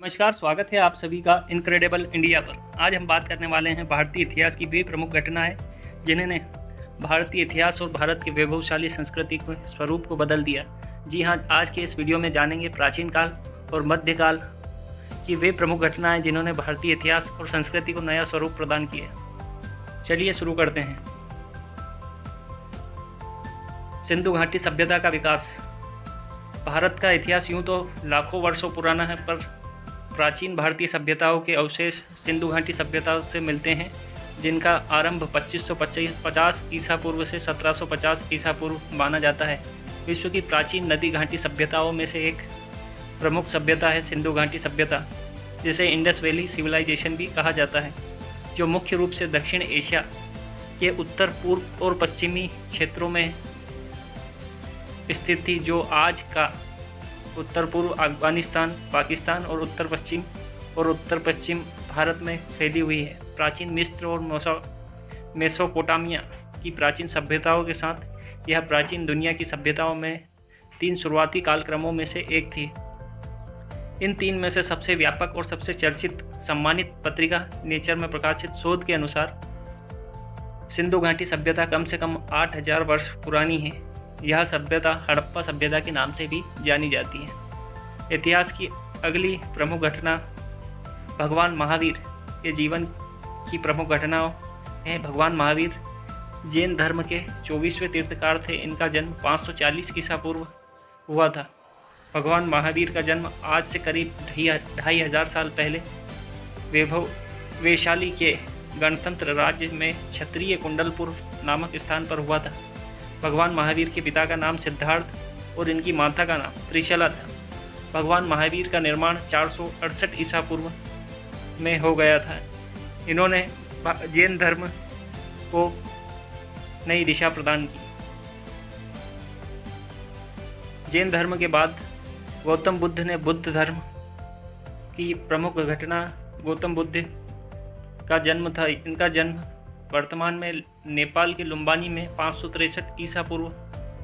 नमस्कार, स्वागत है आप सभी का इनक्रेडिबल इंडिया पर। आज हम बात करने वाले हैं भारतीय इतिहास की वे प्रमुख घटनाएं जिन्होंने भारतीय इतिहास और भारत की वैभवशाली संस्कृति के स्वरूप को बदल दिया। जी हाँ, आज के इस वीडियो में जानेंगे प्राचीन काल और मध्यकाल की वे प्रमुख घटनाएं जिन्होंने भारतीय इतिहास और संस्कृति को नया स्वरूप प्रदान किया। चलिए शुरू करते हैं। सिंधु घाटी सभ्यता का विकास। भारत का इतिहास यूँ तो लाखों वर्षों पुराना है, पर प्राचीन भारतीय सभ्यताओं के अवशेष सिंधु घाटी सभ्यताओं से मिलते हैं, जिनका आरंभ 2550 ईसा पूर्व से 1750 ईसा पूर्व माना जाता है। विश्व की प्राचीन नदी घाटी सभ्यताओं में से एक प्रमुख सभ्यता है सिंधु घाटी सभ्यता, जिसे इंडस वैली सिविलाइजेशन भी कहा जाता है, जो मुख्य रूप से दक्षिण एशिया के उत्तर पूर्व और पश्चिमी क्षेत्रों में स्थित थी, जो आज का उत्तर पूर्व अफगानिस्तान, पाकिस्तान और उत्तर पश्चिम भारत में फैली हुई है। प्राचीन मिस्र और मेसोपोटामिया की प्राचीन सभ्यताओं के साथ यह प्राचीन दुनिया की सभ्यताओं में 3 शुरुआती कालक्रमों में से एक थी। इन 3 में से सबसे व्यापक और सबसे चर्चित सम्मानित पत्रिका नेचर में प्रकाशित शोध के अनुसार सिंधु घाटी सभ्यता कम से कम 8000 वर्ष पुरानी है। यह सभ्यता हड़प्पा सभ्यता के नाम से भी जानी जाती है। इतिहास की अगली प्रमुख घटना भगवान महावीर के जीवन की प्रमुख घटनाओं है। भगवान महावीर जैन धर्म के 24वें तीर्थकार थे। इनका जन्म 540 ईसा पूर्व हुआ था। भगवान महावीर का जन्म आज से करीब 2500 साल पहले वैशाली के गणतंत्र राज्य में क्षत्रिय कुंडलपुर नामक स्थान पर हुआ था। भगवान महावीर के पिता का नाम सिद्धार्थ और इनकी माता का नाम त्रिशला था। भगवान महावीर का निर्माण 468 ईसा पूर्व में हो गया था। इन्होंने जैन धर्म को नई दिशा प्रदान की। जैन धर्म के बाद गौतम बुद्ध ने बुद्ध धर्म की प्रमुख घटना गौतम बुद्ध का जन्म था। इनका जन्म वर्तमान में नेपाल के लुम्बानी में 563 ईसा पूर्व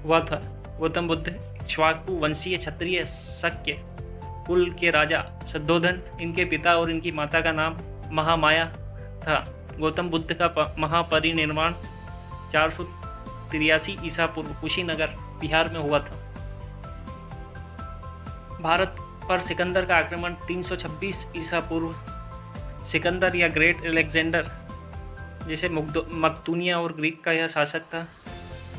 हुआ था। गौतम बुद्ध इक्ष्वाकु वंशीय क्षत्रिय शक्य कुल के राजा शुद्धोधन इनके पिता और इनकी माता का नाम महामाया था। गौतम बुद्ध का महापरिनिर्वाण 483 ईसा पूर्व कुशीनगर बिहार में हुआ था। भारत पर सिकंदर का आक्रमण 326 ईसा पूर्व। सिकंदर या ग्रेट अलेक्जेंडर, जिसे मकदूनिया और ग्रीक का यह शासक था,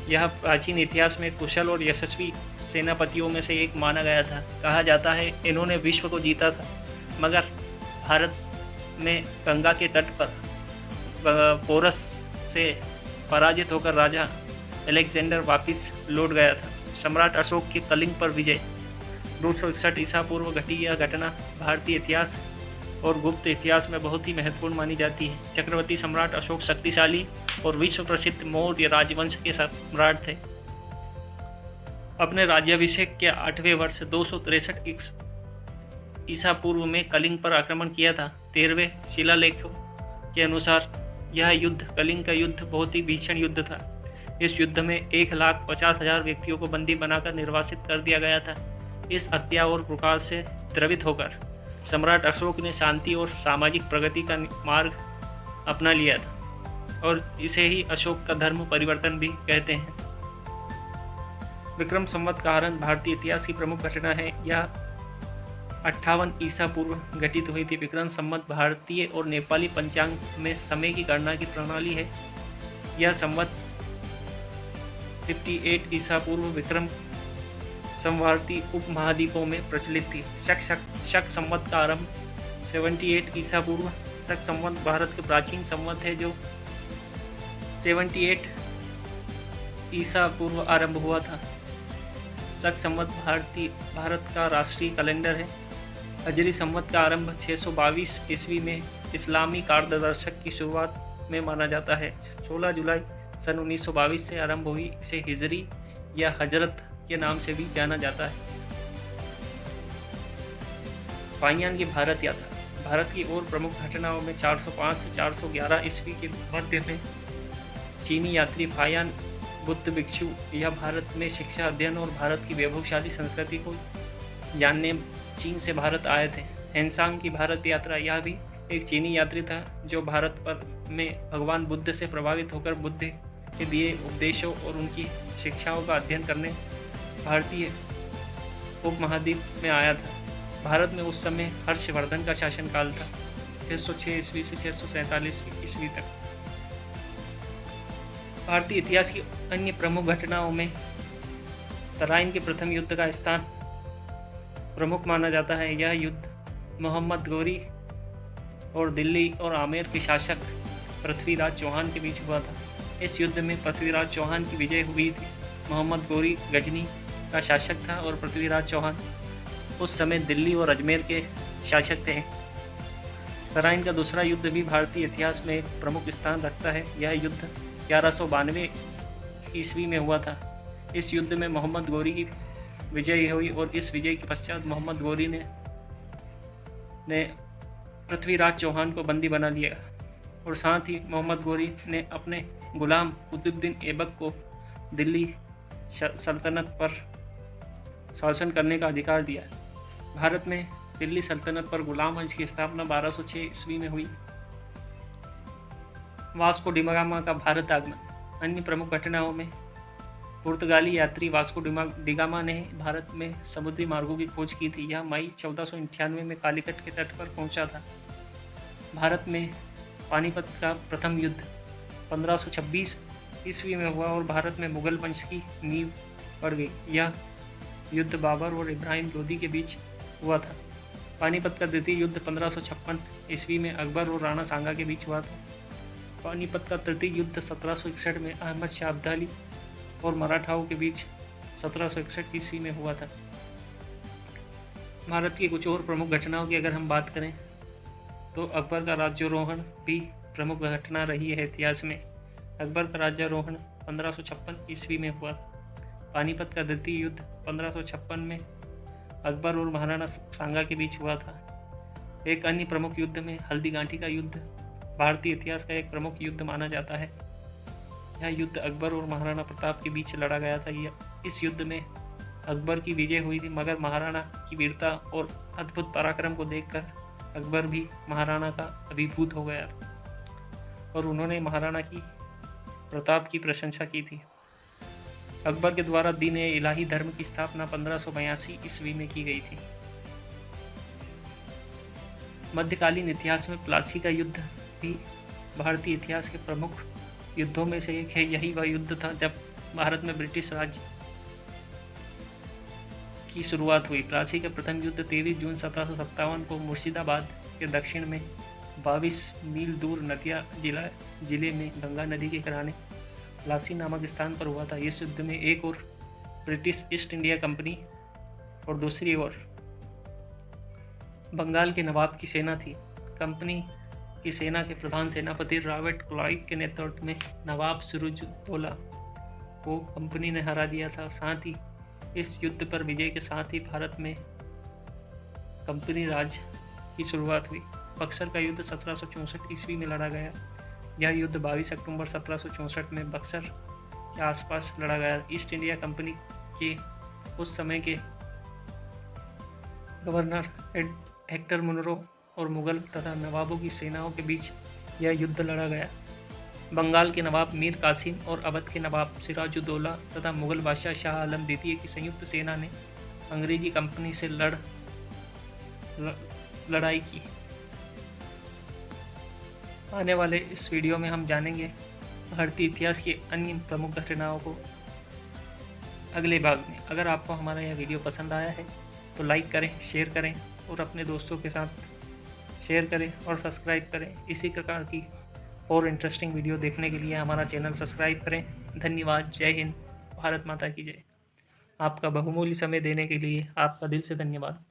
यह प्राचीन इतिहास में कुशल और यशस्वी सेनापतियों में से एक माना गया था। कहा जाता है इन्होंने विश्व को जीता था, मगर भारत में गंगा के तट पर पोरस से पराजित होकर राजा अलेक्जेंडर वापस लौट गया था। सम्राट अशोक की कलिंग पर विजय 261 ईसा पूर्व घटी यह घटना भारतीय इतिहास और गुप्त इतिहास में बहुत ही महत्वपूर्ण मानी जाती है। चक्रवर्ती सम्राट अशोक शक्तिशाली और विश्व प्रसिद्ध मौर्य राजवंश के सम्राट थे। अपने राज्याभिषेक के 8वें वर्ष 263 ईसा पूर्व में कलिंग पर आक्रमण किया था। 13वें शिलालेखों के अनुसार यह युद्ध, कलिंग का युद्ध, बहुत ही भीषण युद्ध था। इस युद्ध में 1,50,000 व्यक्तियों को बंदी बनाकर निर्वासित कर दिया गया था। इस हत्या और प्रकार से द्रवित होकर सम्राट अशोक ने शांति और सामाजिक प्रगति का मार्ग अपना लिया था, और इसे ही अशोक का धर्म परिवर्तन भी कहते हैं। विक्रम संवत का आरंभ भारतीय इतिहास की प्रमुख घटना है। यह 58 ईसा पूर्व घटित हुई थी। विक्रम संवत भारतीय और नेपाली पंचांग में समय की गणना की प्रणाली है। यह संवत 58 ईसा पूर्व विक्रम संवाती उपमहाद्वीपों में प्रचलित थी। शक संवत का आरंभ 78 ईसा पूर्व। शक संवत भारत के प्राचीन संवत है, जो 78 ईसा पूर्व आरंभ हुआ था। शक संवत भारत का राष्ट्रीय कैलेंडर है। हजरी संवत का आरंभ 622 ईस्वी में इस्लामी कार्यदर्शक की शुरुआत में माना जाता है। 16 जुलाई सन 1922 से आरंभ हुई। इसे हिजरी या हजरत के नाम से भी जाना जाता है। फाहियान की भारत यात्रा। भारत की और प्रमुख घटनाओं में 405 से 411 ईस्वी के मध्य में चीनी यात्री फाहियान बुद्ध भिक्षु यह भारत में शिक्षा अध्ययन और भारत की वैभवशाली संस्कृति को जानने चीन से भारत आए थे। हेनसांग की भारत यात्रा, यह भी एक चीनी यात्री था जो भारत पर में भगवान बुद्ध से प्रभावित होकर बुद्ध के दिए उपदेशों और उनकी शिक्षाओं का अध्ययन करने भारतीय उपमहाद्वीप में आया था। भारत में उस समय हर्षवर्धन का शासनकाल था, 606 ईस्वी से 647 ईस्वी तक। भारतीय इतिहास की अन्य प्रमुख घटनाओं में तराइन के प्रथम युद्ध का स्थान प्रमुख माना जाता है। यह युद्ध मोहम्मद गोरी और दिल्ली और आमेर के शासक पृथ्वीराज चौहान के बीच हुआ था। इस युद्ध में पृथ्वीराज चौहान की विजय हुई थी। मोहम्मद गोरी गजनी का शासक था और पृथ्वीराज चौहान उस समय दिल्ली और अजमेर के शासक थे। तराइन का दूसरा युद्ध भी भारतीय इतिहास में एक प्रमुख स्थान रखता है। यह युद्ध 1192 ईस्वी में हुआ था। इस युद्ध में मोहम्मद गोरी की विजय हुई और इस विजय के पश्चात मोहम्मद गोरी ने पृथ्वीराज चौहान को बंदी बना लिया और साथ ही मोहम्मद गोरी ने अपने गुलाम कुतुबुद्दीन ऐबक को दिल्ली सल्तनत पर शासन करने का अधिकार दिया। भारत में दिल्ली सल्तनत पर गुलाम वंश की स्थापना 1206 ईस्वी में हुई। वास्को डी गामा का भारत आगमन। अन्य प्रमुख घटनाओं में पुर्तगाली यात्री वास्को डी गामा ने भारत में समुद्री मार्गों की खोज की थी। यह मई 1498 में कालीकट के तट पर पहुंचा था। भारत में पानीपत का प्रथम युद्ध 1526 ईस्वी में हुआ और भारत में मुगल वंश की नींव पड़ गई। यह युद्ध बाबर और इब्राहिम लोदी के बीच हुआ था। पानीपत का द्वितीय युद्ध 1556 ईस्वी में अकबर और राणा सांगा के बीच हुआ था। पानीपत का तृतीय युद्ध 1761 में अहमद शाह अब्दाली और मराठाओं के बीच 1761 ईस्वी में हुआ था। भारत की कुछ और प्रमुख घटनाओं की अगर हम बात करें तो अकबर का राज्यारोहण भी प्रमुख घटना रही है इतिहास में। अकबर का राज्यारोहण 1556 ईस्वी में हुआ। पानीपत का द्वितीय युद्ध 1556 में अकबर और महाराणा सांगा के बीच हुआ था। एक अन्य प्रमुख युद्ध में हल्दीघाटी का युद्ध भारतीय इतिहास का एक प्रमुख युद्ध माना जाता है। यह युद्ध अकबर और महाराणा प्रताप के बीच लड़ा गया था। इस युद्ध में अकबर की विजय हुई थी, मगर महाराणा की वीरता और अद्भुत पराक्रम को देखकर अकबर भी महाराणा का अभिभूत हो गया था और उन्होंने महाराणा की प्रताप की प्रशंसा की थी। अकबर के द्वारा दीन इलाही धर्म की स्थापना 1582 ईस्वी में की गई थी। मध्यकालीन इतिहास में प्लासी का युद्ध भी भारतीय इतिहास के प्रमुख युद्धों में से एक है। यही वह युद्ध था जब भारत में ब्रिटिश राज की शुरुआत हुई। प्लासी का प्रथम युद्ध 23 जून 1757 को मुर्शिदाबाद के दक्षिण में 22 मील दूर नदिया जिले में गंगा नदी के किनारे प्लासी नामक स्थान पर हुआ था। इस युद्ध में एक ओर ब्रिटिश ईस्ट इंडिया कंपनी और दूसरी ओर बंगाल के नवाब की सेना थी। कंपनी की सेना के प्रधान सेनापति रॉबर्ट क्लाइव के नेतृत्व में नवाब सिराजुद्दौला को कंपनी ने हरा दिया था। साथ ही इस युद्ध पर विजय के साथ ही भारत में कंपनी राज की शुरुआत हुई। बक्सर का युद्ध 1764 ईस्वी में लड़ा गया। यह युद्ध 22 अक्टूबर 1764 में बक्सर के आसपास लड़ा गया। ईस्ट इंडिया कंपनी के उस समय के गवर्नर हेक्टर मुनरो और मुगल तथा नवाबों की सेनाओं के बीच यह युद्ध लड़ा गया। बंगाल के नवाब मीर कासिम और अवध के नवाब सिराजुद्दौला तथा मुगल बादशाह शाह आलम द्वितीय की संयुक्त सेना ने अंग्रेजी कंपनी से लड़ाई की। आने वाले इस वीडियो में हम जानेंगे भारतीय इतिहास की अन्य प्रमुख घटनाओं को अगले भाग में। अगर आपको हमारा यह वीडियो पसंद आया है तो लाइक करें, शेयर करें और अपने दोस्तों के साथ शेयर करें और सब्सक्राइब करें। इसी प्रकार की और इंटरेस्टिंग वीडियो देखने के लिए हमारा चैनल सब्सक्राइब करें। धन्यवाद। जय हिंद। भारत माता की जय। आपका बहुमूल्य समय देने के लिए आपका दिल से धन्यवाद।